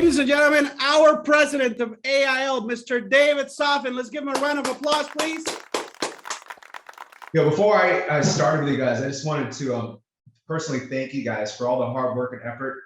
Ladies and gentlemen, our president of AIL, Mr. David Zophin. Let's give him a round of applause, please. Before I started with you guys, I just wanted to personally thank you guys for all the hard work and effort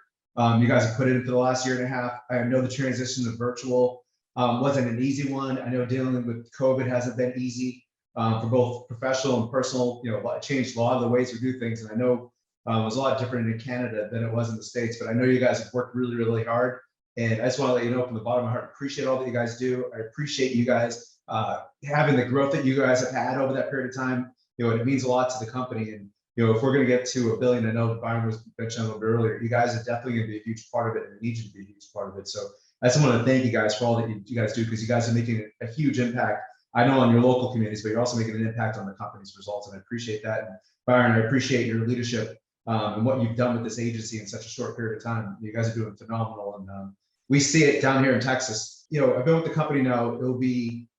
you guys have put in for the last year and a half. I know the transition to virtual wasn't an easy one. I know dealing with COVID hasn't been easy for both professional and personal. It changed a lot of the ways we do things, and I know it was a lot different in Canada than it was in the States. But I know you guys have worked really, really hard, and I just want to let you know from the bottom of my heart, I appreciate all that you guys do. I appreciate you guys having the growth that you guys have had over that period of time. It means a lot to the company, and if we're going to get to $1 billion, I know Byron was mentioning a little bit earlier, you guys are definitely going to be a huge part of it, and we need you to be a huge part of it. So I just want to thank you guys for all that you guys do, because you guys are making a huge impact. I know on your local communities, but you're also making an impact on the company's results, and I appreciate that. And Byron, I appreciate your leadership and what you've done with this agency in such a short period of time. You guys are doing phenomenal, and we see it down here in Texas. I've been with the company now, it'll be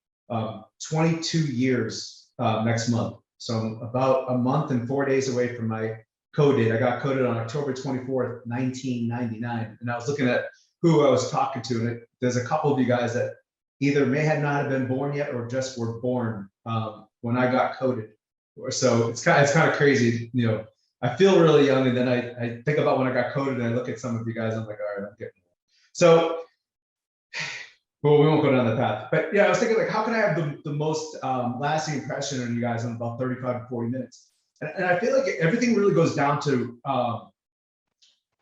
22 years next month. So I'm about a month and 4 days away from my code date. I got coded on October 24th, 1999. And I was looking at who I was talking to, and there's a couple of you guys that either may have not have been born yet or just were born when I got coded. So it's kind of crazy. I feel really young, and then I think about when I got coded, and I look at some of you guys, I'm like, all right, I'm getting it. So, well, we won't go down that path. But yeah, I was thinking, like, how can I have the most lasting impression on you guys in about 35 to 40 minutes? And I feel like everything really goes down to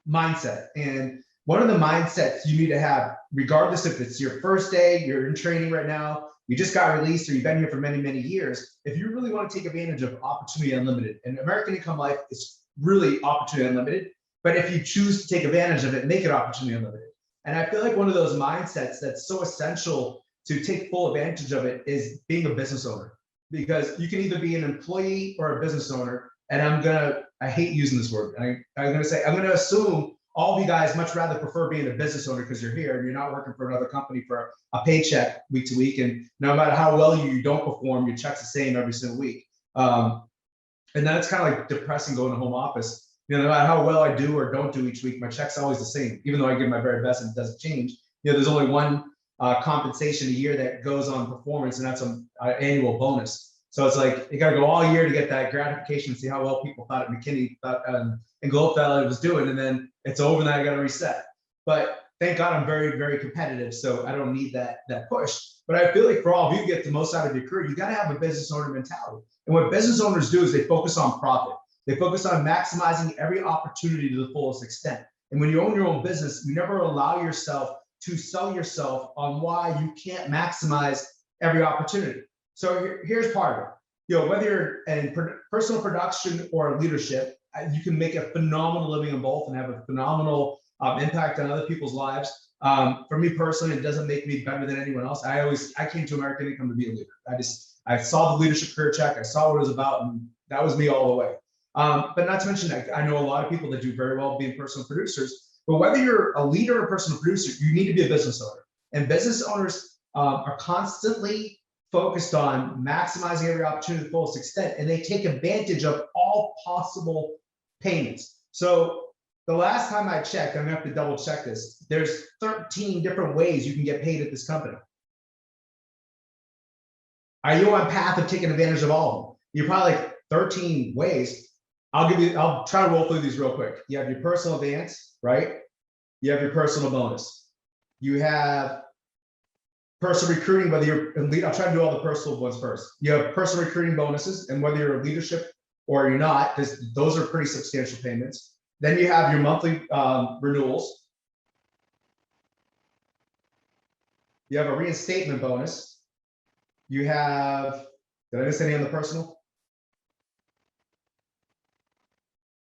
mindset. And one of the mindsets you need to have, regardless if it's your first day, you're in training right now, you just got released, or you've been here for many, many years, if you really want to take advantage of Opportunity Unlimited, and American Income Life is really Opportunity Unlimited, but if you choose to take advantage of it, make it Opportunity Unlimited. And I feel like one of those mindsets that's so essential to take full advantage of it is being a business owner, because you can either be an employee or a business owner. And I hate using this word. I'm going to assume all of you guys much rather prefer being a business owner, because you're here and you're not working for another company for a paycheck week to week. And no matter how well you don't perform, your check's the same every single week. And then it's kind of like depressing going to home office. No matter how well I do or don't do each week, my check's always the same, even though I give my very best and it doesn't change. There's only one compensation a year that goes on performance, and that's an annual bonus. So it's like you got to go all year to get that gratification, see how well people thought McKinney and Globe Valley was doing, and then it's over, and then I got to reset. But thank God I'm very, very competitive, so I don't need that push. But I feel like for all of you to get the most out of your career, you got to have a business owner mentality. And what business owners do is they focus on profit. They focus on maximizing every opportunity to the fullest extent. And when you own your own business, you never allow yourself to sell yourself on why you can't maximize every opportunity. So here's part of it. Whether you're in personal production or leadership, you can make a phenomenal living in both and have a phenomenal impact on other people's lives. For me personally, it doesn't make me better than anyone else. I came to American Income to be a leader. I saw the leadership career check. I saw what it was about, and that was me all the way. But not to mention, I know a lot of people that do very well being personal producers. But whether you're a leader or personal producer, you need to be a business owner. And business owners are constantly focused on maximizing every opportunity to the fullest extent, and they take advantage of all possible payments. So the last time I checked, I'm gonna have to double check this, there's 13 different ways you can get paid at this company. Are you on path of taking advantage of all of them? You're probably like 13 ways. I'll try to roll through these real quick. You have your personal advance, right? You have your personal bonus. You have personal recruiting, whether you're in lead. I'll try to do all the personal ones first. You have personal recruiting bonuses, and whether you're a leadership or you're not, those are pretty substantial payments. Then you have your monthly renewals. You have a reinstatement bonus. You have, did I miss any on the personal?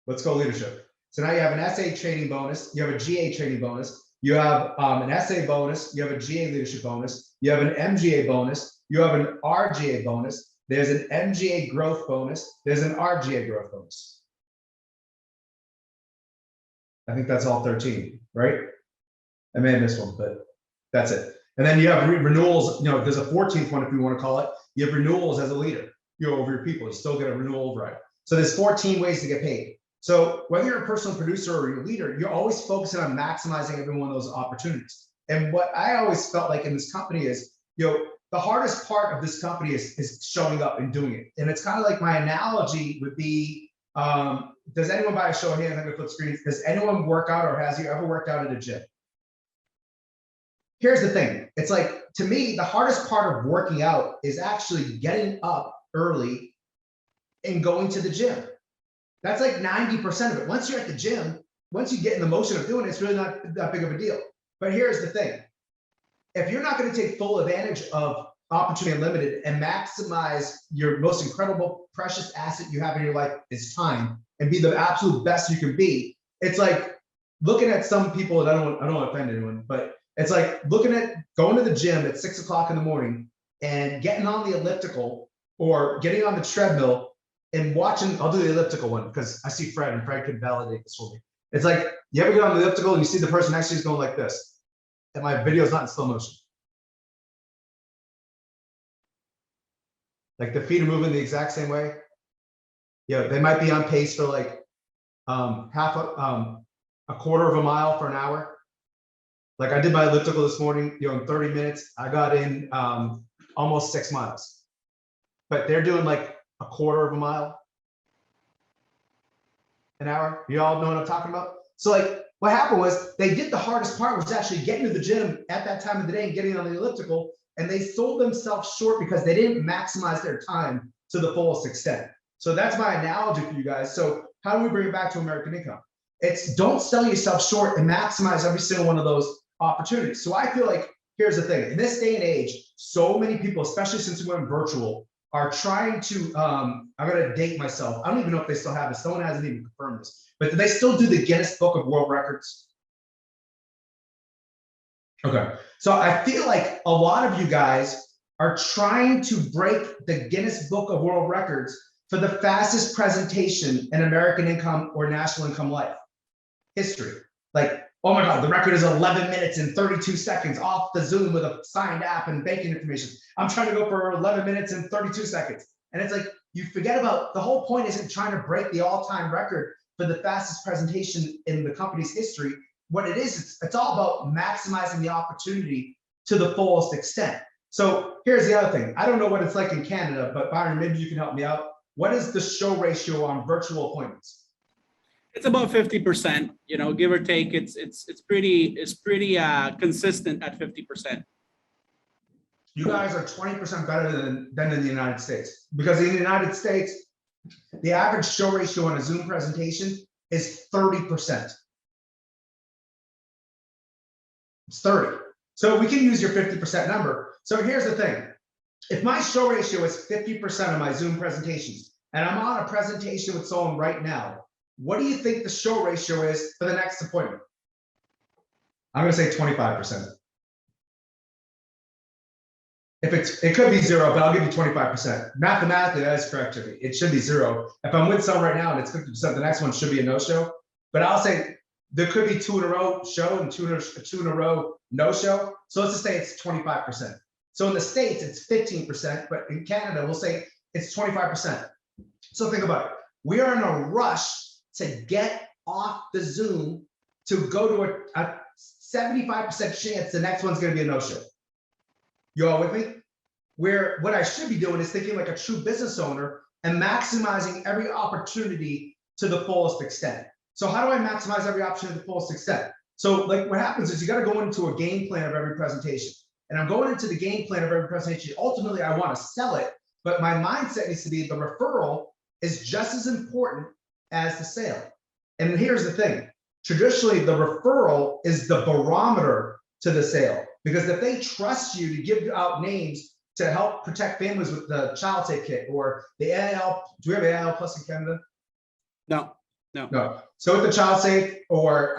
Let's go leadership. So now you have an SA training bonus. You have a GA training bonus. You have an SA bonus. You have a GA leadership bonus. You have an MGA bonus. You have an RGA bonus. There's an MGA growth bonus. There's an RGA growth bonus. I think that's all 13, right? I may have missed one, but that's it. And then you have renewals. There's a 14th one if you want to call it. You have renewals as a leader. Over your people. You still get a renewal override. So there's 14 ways to get paid. So whether you're a personal producer or you're a leader, you're always focusing on maximizing every one of those opportunities. And what I always felt like in this company is, the hardest part of this company is showing up and doing it. And it's kind of like my analogy would be, does anyone, by a show of hands, I'm gonna flip screens, does anyone work out or has you ever worked out at a gym? Here's the thing. It's like, to me, the hardest part of working out is actually getting up early and going to the gym. That's like 90% of it. Once you're at the gym, once you get in the motion of doing it, it's really not that big of a deal. But here's the thing. If you're not going to take full advantage of Opportunity Unlimited and maximize your most incredible, precious asset you have in your life is time, and be the absolute best you can be, it's like looking at some people, and I don't want to offend anyone, but it's like looking at going to the gym at 6 o'clock in the morning and getting on the elliptical or getting on the treadmill and watching. I'll do the elliptical one because I see Fred, and Fred could validate this for me. It's like, you ever get on the elliptical and you see the person next to you is going like this, and my video is not in slow motion. Like the feet are moving the exact same way. Yeah, they might be on pace for like a quarter of a mile for an hour. Like I did my elliptical this morning, in 30 minutes, I got in almost 6 miles. But they're doing like a quarter of a mile an hour. You all know what I'm talking about? So like what happened was they did the hardest part, was actually getting to the gym at that time of the day and getting on the elliptical, and they sold themselves short because they didn't maximize their time to the fullest extent. So that's my analogy for you guys. So how do we bring it back to American income? It's don't sell yourself short and maximize every single one of those opportunities. So I feel like, here's the thing, in this day and age, so many people, especially since we went virtual, are trying to, I'm gonna date myself. I don't even know if they still have this. Someone hasn't even confirmed this, but do they still do the Guinness Book of World Records? Okay, so I feel like a lot of you guys are trying to break the Guinness Book of World Records for the fastest presentation in American income or national income life history. Like, oh my God, the record is 11 minutes and 32 seconds off the Zoom with a signed app and banking information. I'm trying to go for 11 minutes and 32 seconds. And it's like, you forget about, the whole point isn't trying to break the all-time record for the fastest presentation in the company's history. What it is, it's all about maximizing the opportunity to the fullest extent. So here's the other thing. I don't know what it's like in Canada, but Byron, maybe you can help me out. What is the show ratio on virtual appointments? It's about 50%, give or take. It's pretty consistent at 50%. You guys are 20% better than in the United States, because in the United States, the average show ratio on a Zoom presentation is 30%. It's 30. So we can use your 50% number. So here's the thing. If my show ratio is 50% of my Zoom presentations, and I'm on a presentation with someone right now, what do you think the show ratio is for the next appointment? I'm gonna say 25%. It could be 0, but I'll give you 25%. Mathematically, that is correct, Jimmy. It should be 0. If I'm with someone right now and it's 50%, the next one should be a no-show. But I'll say there could be 2 in a row show and two in a row no-show. So let's just say it's 25%. So in the States, it's 15%, but in Canada, we'll say it's 25%. So think about it. We are in a rush to get off the Zoom to go to a 75% chance the next one's gonna be a no-show. You all with me? Where what I should be doing is thinking like a true business owner and maximizing every opportunity to the fullest extent. So how do I maximize every option to the fullest extent? So like what happens is you got to go into a game plan of every presentation. And I'm going into the game plan of every presentation. Ultimately, I want to sell it, but my mindset needs to be the referral is just as important as the sale. And here's the thing. Traditionally, the referral is the barometer to the sale, because if they trust you to give out names to help protect families with the child safe kit or the AIL, do we have AIL Plus in Canada? No. So with the child safe, or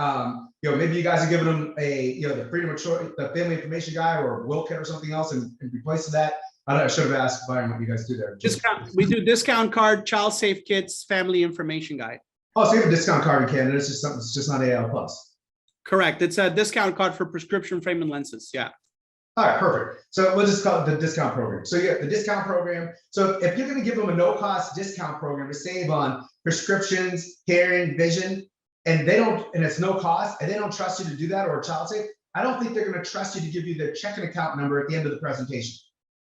maybe you guys are giving them a the freedom of choice, the family information guide, or a will kit or something else in place of that. I should have asked Byron what you guys do there. Discount. We do discount card, child safe kits, family information guide. Oh, so you have a discount card in Canada. It's just something. It's just not AIL Plus. Correct. It's a discount card for prescription frame and lenses. Yeah. All right, perfect. So we'll just call it the discount program. So yeah, the discount program. So if you're going to give them a no-cost discount program to save on prescriptions, hearing, vision, and they don't, and it's no cost, and they don't trust you to do that, or a child safe, I don't think they're going to trust you to give you their checking account number at the end of the presentation.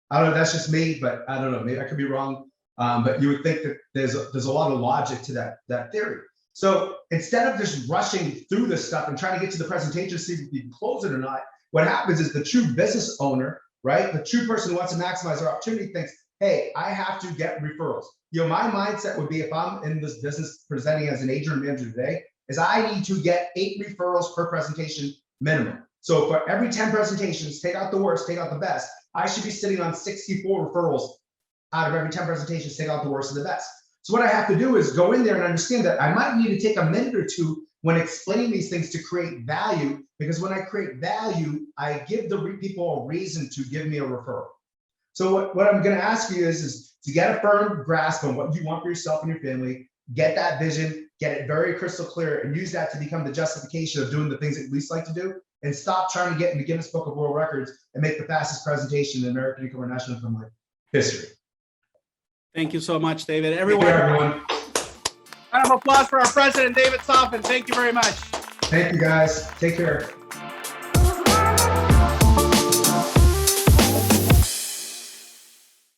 I don't know, that's just me, but I don't know, maybe I could be wrong. But you would think that there's a lot of logic to that theory. So instead of just rushing through this stuff and trying to get to the presentation to see if you can close it or not, what happens is the true business owner, right? The true person who wants to maximize their opportunity thinks, hey, I have to get referrals. My mindset would be, if I'm in this business presenting as an agent or manager today, is I need to get 8 referrals per presentation minimum. So for every 10 presentations, take out the worst, take out the best, I should be sitting on 64 referrals out of every 10 presentations, take out the worst and the best. So what I have to do is go in there and understand that I might need to take a minute or two when explaining these things to create value, because when I create value, I give the people a reason to give me a referral. So what I'm going to ask you is to get a firm grasp on what you want for yourself and your family, get that vision, get it very crystal clear, and use that to become the justification of doing the things that you least like to do, and stop trying to get in the Guinness Book of World Records and make the fastest presentation in American income or national income like history. Thank you so much, David. Everyone. Round of applause for our president, David Zophin. Thank you very much. Thank you, guys. Take care.